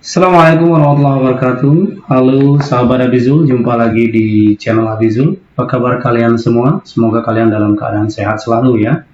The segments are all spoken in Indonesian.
Assalamualaikum warahmatullahi wabarakatuh. Halo sahabat Abizul, jumpa lagi di channel Abizul. Apa kabar kalian semua? Semoga kalian dalam keadaan sehat selalu ya.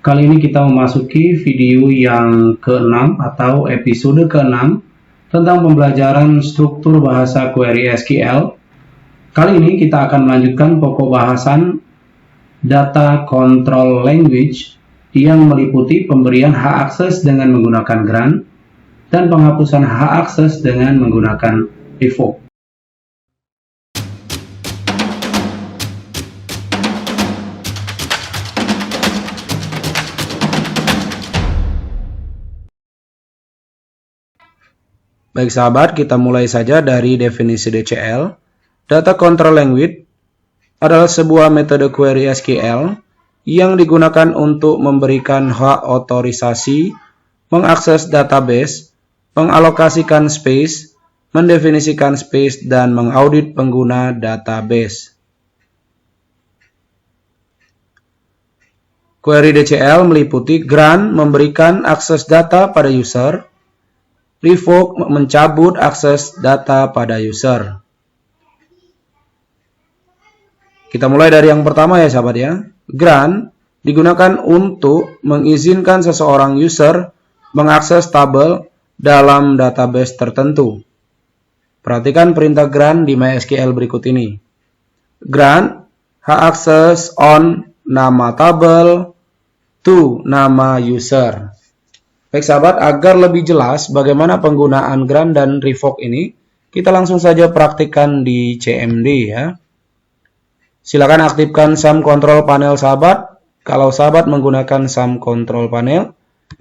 Kali ini kita memasuki video yang ke-6 atau episode ke-6 tentang pembelajaran struktur bahasa query SQL. Kali ini kita akan melanjutkan pokok bahasan data control language yang meliputi pemberian hak akses dengan menggunakan grant dan penghapusan hak akses dengan menggunakan revoke. Baik sahabat, kita mulai saja dari definisi DCL. Data Control Language adalah sebuah metode query SQL yang digunakan untuk memberikan hak otorisasi, mengakses database, mengalokasikan space, mendefinisikan space, dan mengaudit pengguna database. Query DCL meliputi grant memberikan akses data pada user, revoke mencabut akses data pada user. Kita mulai dari yang pertama ya sahabat ya. Grant digunakan untuk mengizinkan seseorang user mengakses tabel dalam database tertentu. Perhatikan perintah grant di MySQL berikut ini. Grant hak akses on nama tabel to nama user. Baik sahabat, agar lebih jelas bagaimana penggunaan grant dan revoke ini, kita langsung saja praktikkan di CMD ya. Silakan aktifkan SAM control panel sahabat. Kalau sahabat menggunakan SAM control panel,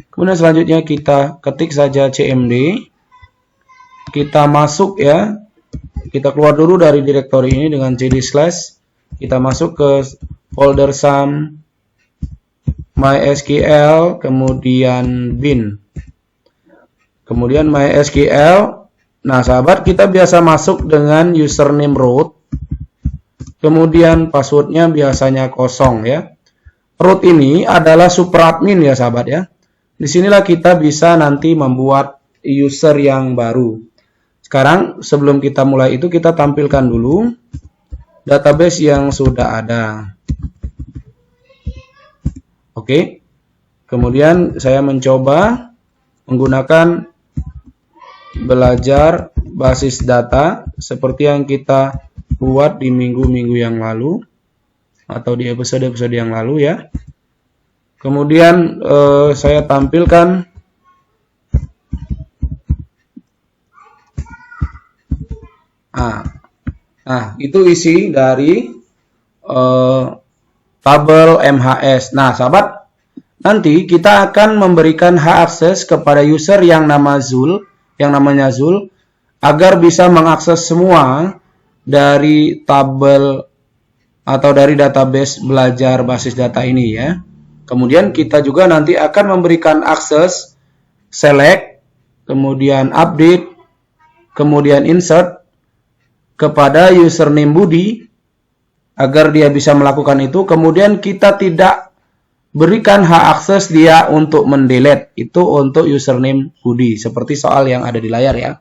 kemudian selanjutnya kita ketik saja CMD. Kita masuk ya. Kita keluar dulu dari direktori ini dengan cd/. Kita masuk ke folder SAM MySQL, kemudian bin. Kemudian MySQL. Nah, sahabat, kita biasa masuk dengan username root. Kemudian passwordnya biasanya kosong ya. Root ini adalah super admin ya sahabat ya. Disinilah kita bisa nanti membuat user yang baru. Sekarang sebelum kita mulai itu kita tampilkan dulu database yang sudah ada. Oke. Kemudian saya mencoba menggunakan belajar basis data seperti yang kita buat di minggu-minggu yang lalu atau di episode-episode yang lalu ya. Kemudian saya tampilkan itu isi dari tabel MHS. Nah sahabat, nanti kita akan memberikan hak akses kepada user yang namanya Zul agar bisa mengakses semua dari tabel atau dari database belajar basis data ini ya. Kemudian kita juga nanti akan memberikan akses select, kemudian update, kemudian insert kepada username Budi agar dia bisa melakukan itu. Kemudian kita tidak berikan hak akses dia untuk mendelete, itu untuk username Budi seperti soal yang ada di layar ya.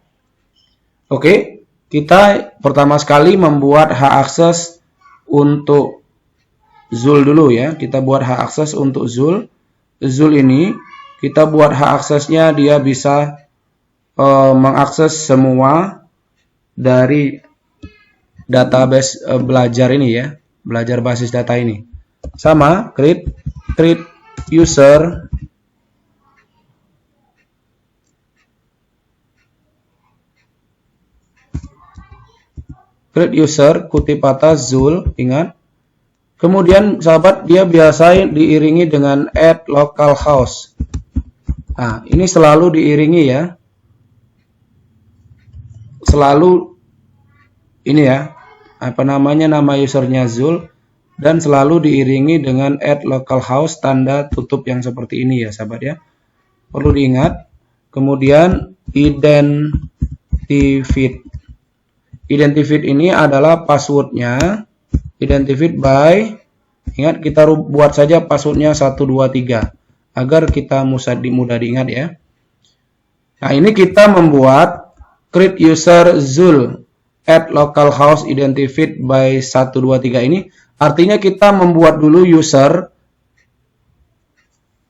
Oke, kita pertama sekali membuat hak akses untuk Zul dulu ya. Kita buat hak akses untuk Zul. Zul ini kita buat hak aksesnya dia bisa mengakses semua dari database belajar ini ya. Belajar basis data ini. Sama, create user kutip atas Zul, ingat. Kemudian sahabat, dia biasa diiringi dengan add localhost. Nah, ini selalu diiringi ya. Selalu ini ya. Apa namanya, nama usernya Zul, dan selalu diiringi dengan add localhost tanda tutup yang seperti ini ya sahabat ya. Perlu diingat. Kemudian identified ini adalah passwordnya. Identified by, ingat kita buat saja passwordnya 123 agar kita mudah diingat ya. Nah ini kita membuat create user Zul at localhost identified by 123 ini artinya kita membuat dulu user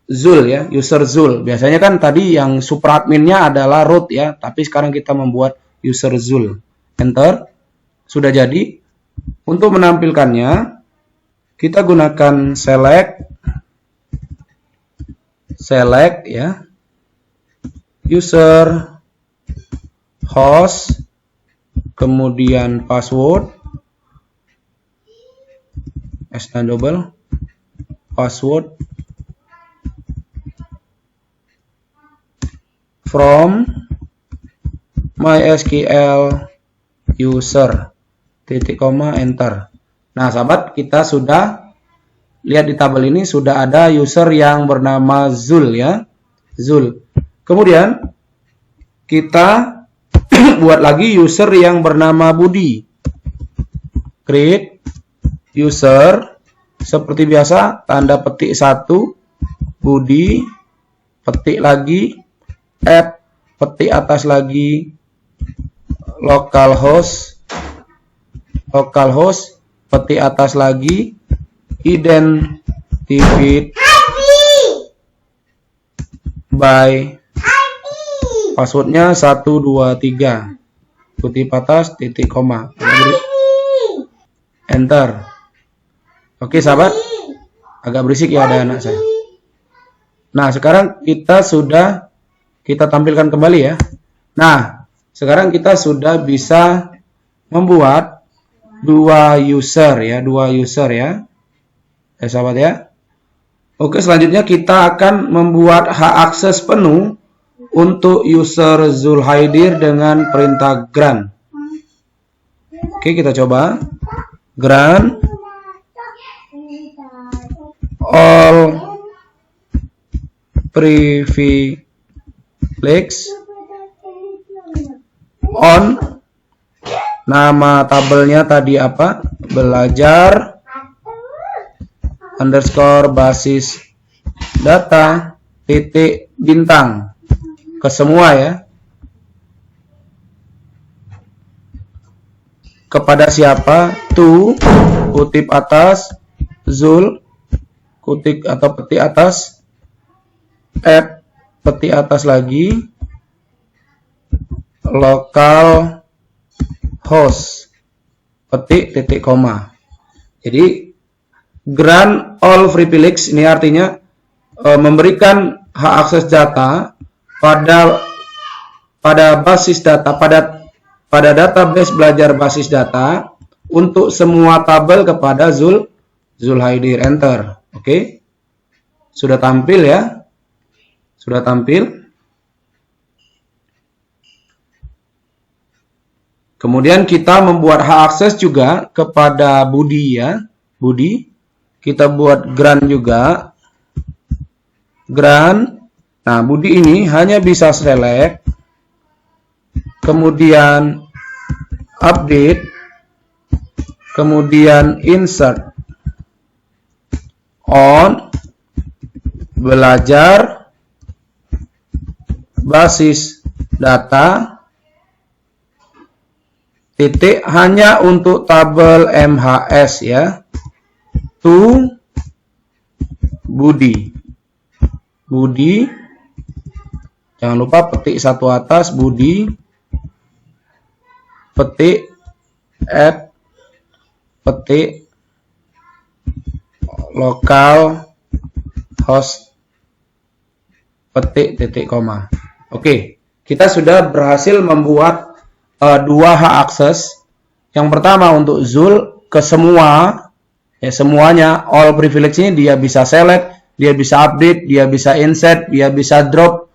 Zul ya, user Zul. Biasanya kan tadi yang super adminnya adalah root ya, tapi sekarang kita membuat user Zul. Enter. Sudah jadi. Untuk menampilkannya, kita gunakan select ya, user, host, kemudian password, double, password, from MySQL user, titik koma, enter. Nah, sahabat, kita sudah lihat di tabel ini sudah ada user yang bernama Zul ya, Zul. Kemudian kita buat lagi user yang bernama Budi. Create user seperti biasa, tanda petik 1, Budi, petik lagi, add, petik atas lagi, localhost, petik atas lagi, identified by, passwordnya 123, kutip atas, titik koma, enter. Oke sahabat, agak berisik ya ada anak saya. Nah sekarang kita tampilkan kembali ya. Nah sekarang kita sudah bisa membuat dua user ya, sahabat ya. Oke, selanjutnya kita akan membuat hak akses penuh untuk user Zulhaidir dengan perintah grant. Oke, kita coba grant all privilege on, nama tabelnya tadi apa? Belajar underscore basis data titik bintang ke semua ya. Kepada siapa? To, kutip atas, Zul, kutip atau petik atas, add, petik atas lagi, local host, petik titik koma. Jadi grant all privilege ini artinya memberikan hak akses data pada basis data, pada database belajar basis data untuk semua tabel kepada Zulhaidir. Enter. Oke. Sudah tampil ya. Sudah tampil. Kemudian kita membuat hak akses juga kepada Budi ya. Budi. Kita buat grant juga. Grant. Nah, Budi ini hanya bisa select. Kemudian update. Kemudian insert. On. Belajar. Basis data. Titik hanya untuk tabel MHS ya. To Budi. Budi. Jangan lupa petik satu atas Budi. Petik add, petik lokal host, petik titik koma. Oke, kita sudah berhasil membuat dua hak akses. Yang pertama untuk Zul ke semua, ya semuanya, all privilege ini dia bisa select, dia bisa update, dia bisa insert, dia bisa drop,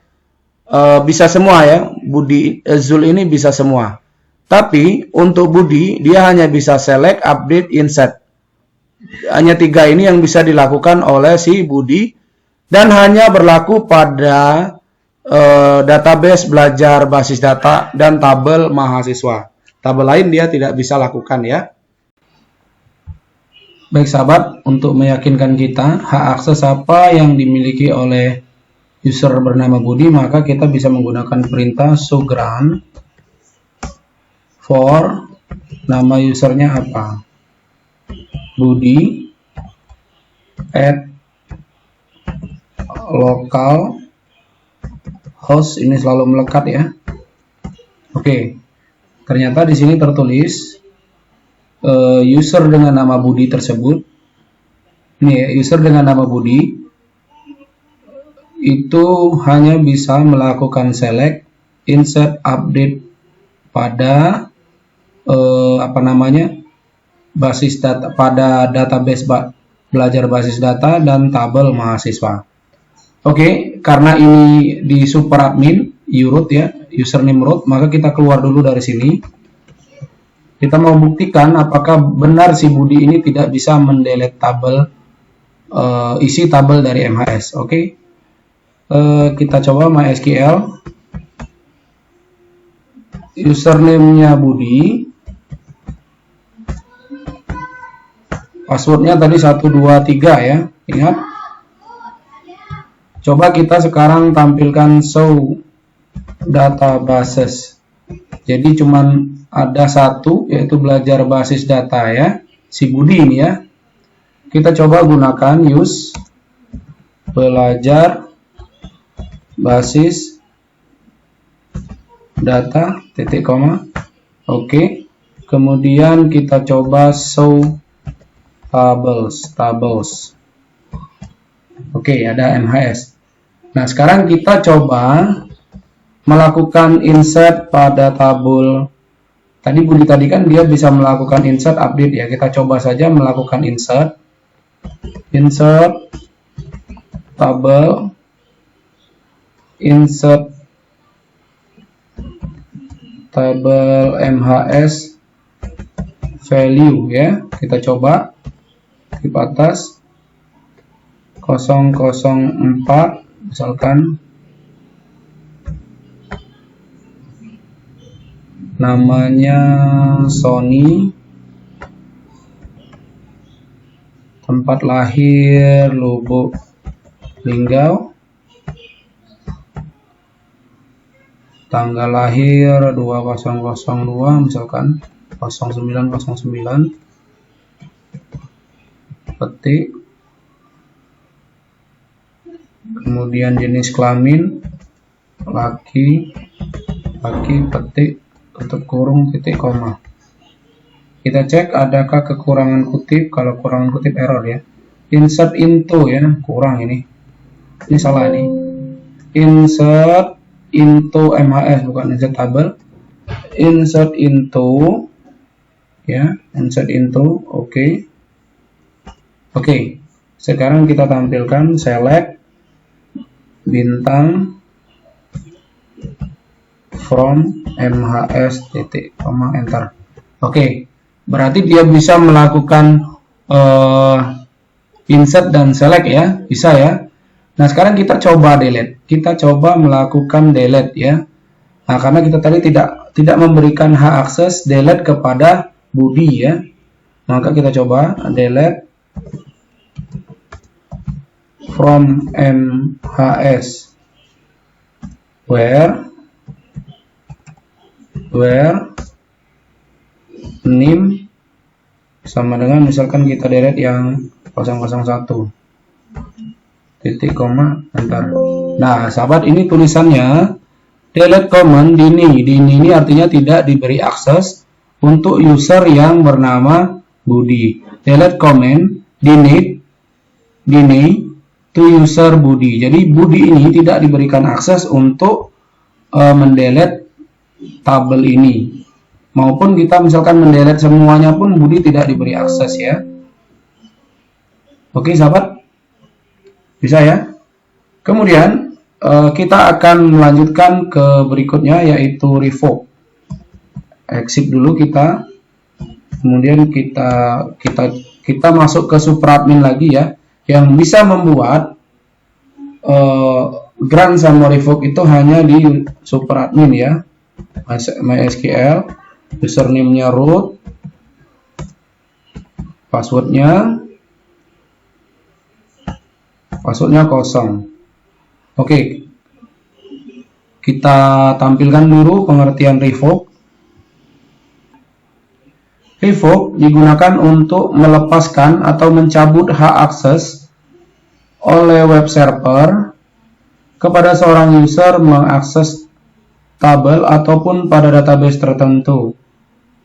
bisa semua ya. Budi Zul ini bisa semua. Tapi untuk Budi dia hanya bisa select, update, insert. Hanya 3 ini yang bisa dilakukan oleh si Budi dan hanya berlaku pada database belajar basis data dan tabel mahasiswa. Tabel lain dia tidak bisa lakukan ya. Baik sahabat, untuk meyakinkan kita hak akses apa yang dimiliki oleh user bernama Budi, maka kita bisa menggunakan perintah show grant for nama usernya apa, Budi at local host, ini selalu melekat ya. Oke, ternyata di sini tertulis user dengan nama Budi tersebut. Ini ya, user dengan nama Budi itu hanya bisa melakukan select, insert, update pada basis data, pada database belajar basis data dan tabel mahasiswa. Oke, karena ini di super admin root ya, username root, maka kita keluar dulu dari sini. Kita mau buktikan apakah benar si Budi ini tidak bisa mendelete tabel, isi tabel dari MHS. Oke, kita coba MySQL, username-nya Budi, passwordnya tadi 123 ya, ingat. Coba kita sekarang tampilkan show databases. Jadi cuman ada satu, yaitu belajar basis data ya, si Budi ini ya. Kita coba gunakan use belajar basis data titik koma. Oke, kemudian kita coba show tables. Oke, ada MHS. Nah, sekarang kita coba melakukan insert pada tabel. Tadi Budi tadi kan dia bisa melakukan insert, update ya. Kita coba saja melakukan insert tabel, insert tabel MHS value ya. Kita coba di atas 004 misalkan namanya Sony, tempat lahir Lubuk Linggau, tanggal lahir 2002 misalkan 0909, petik, kemudian jenis kelamin laki, petik, tutup kurung, titik koma. Kita cek adakah kekurangan kutip. Kalau kurangan kutip error ya. Insert into ya, kurang ini salah nih. Insert into MHS, bukan insert tabel. Insert into ya, insert into. Oke. Sekarang kita tampilkan select bintang from MHS titik koma, enter. Oke, berarti dia bisa melakukan insert dan select ya, bisa ya. Nah, sekarang kita coba delete. Kita coba melakukan delete ya. Nah, karena kita tadi tidak memberikan hak akses delete kepada Budi ya. Maka kita coba delete from MHS where name sama dengan misalkan kita delete yang 001 titik koma, enter. Nah, sahabat, ini tulisannya delete command Dini. Dini ini artinya tidak diberi akses untuk user yang bernama Budi. Delete command Dini to user Budi. Jadi Budi ini tidak diberikan akses untuk mendelete tabel ini, maupun kita misalkan mendelete semuanya pun Budi tidak diberi akses ya. Oke sahabat, bisa ya. Kemudian kita akan melanjutkan ke berikutnya, yaitu revoke. Exit dulu kita, kemudian kita masuk ke superadmin lagi ya, yang bisa membuat grant sama revoke itu hanya di superadmin ya. MySQL, username-nya root, passwordnya kosong. Oke, kita tampilkan dulu pengertian revoke. Revoke digunakan untuk melepaskan atau mencabut hak akses oleh web server kepada seorang user mengakses tabel ataupun pada database tertentu.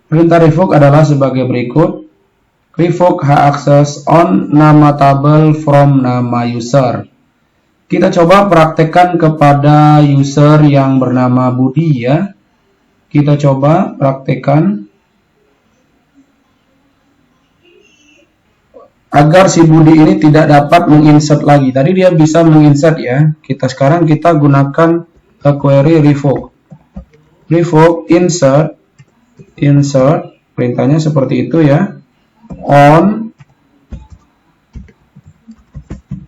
Perintah revoke adalah sebagai berikut. Revoke hak akses on nama tabel from nama user. Kita coba praktekkan kepada user yang bernama Budi ya. Kita coba praktekkan agar si Budi ini tidak dapat menginsert lagi. Tadi dia bisa menginsert ya. Sekarang kita gunakan query revoke. Revoke insert perintahnya seperti itu ya. On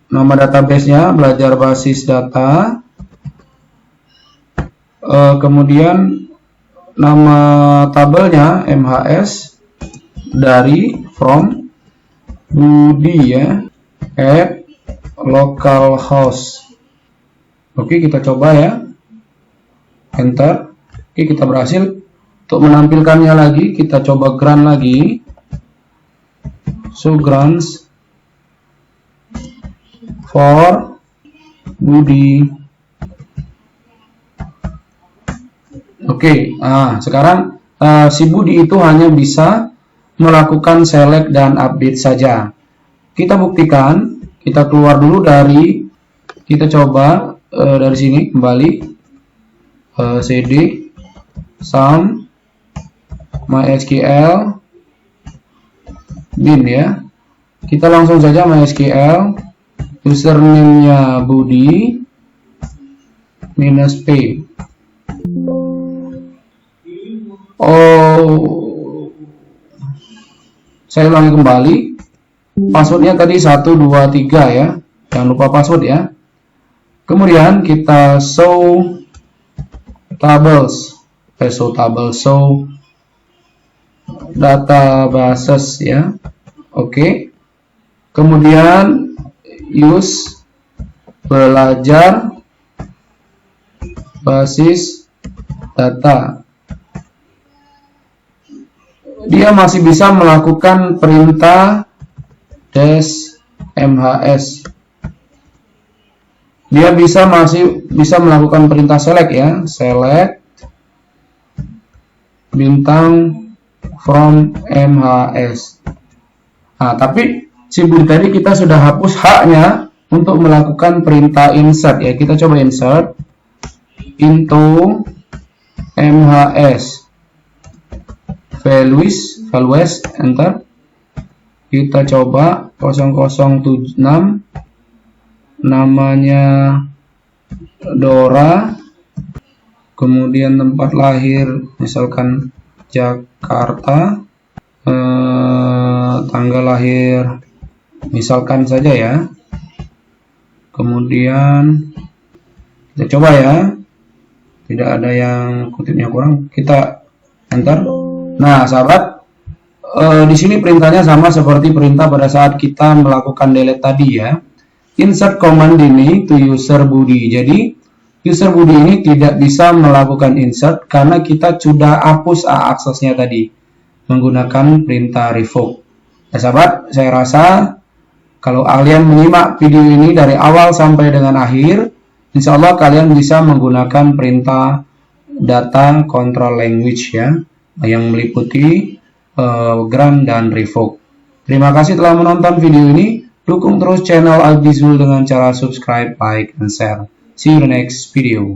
nama database-nya belajar basis data. Kemudian nama tabelnya MHS dari from Budi ya, at localhost. Oke, kita coba ya. Enter. Oke, kita berhasil. Untuk menampilkannya lagi, kita coba grant lagi. So grants for Budi. Oke, sekarang si Budi itu hanya bisa melakukan select dan update saja. Kita buktikan, kita keluar dulu dari, kita coba dari sini kembali cd sum mysql bin ya. Kita langsung saja mysql username-nya Budi -p. Saya ulangi kembali. Passwordnya tadi 123 ya. Jangan lupa password ya. Kemudian kita show tables. Show databases ya. Oke. Kemudian use belajar basis data. Dia masih bisa melakukan perintah -mhs. Dia masih bisa melakukan perintah select ya, select bintang from mhs. Tapi si Budi tadi kita sudah hapus haknya untuk melakukan perintah insert ya. Kita coba insert into mhs. values, enter. Kita coba 0076, namanya Dora, kemudian tempat lahir misalkan Jakarta, tanggal lahir misalkan saja ya. Kemudian kita coba ya, tidak ada yang kutipnya kurang, kita enter. Nah, sahabat, di sini perintahnya sama seperti perintah pada saat kita melakukan delete tadi ya. Insert command ini to user Budi. Jadi, user Budi ini tidak bisa melakukan insert karena kita sudah hapus aksesnya tadi menggunakan perintah revoke. Nah, sahabat, saya rasa kalau kalian menyimak video ini dari awal sampai dengan akhir, insya Allah kalian bisa menggunakan perintah data control language ya, yang meliputi grant dan revoke. Terima kasih telah menonton video ini. Dukung terus channel Aldi Zul dengan cara subscribe, like, dan share. See you in the next video.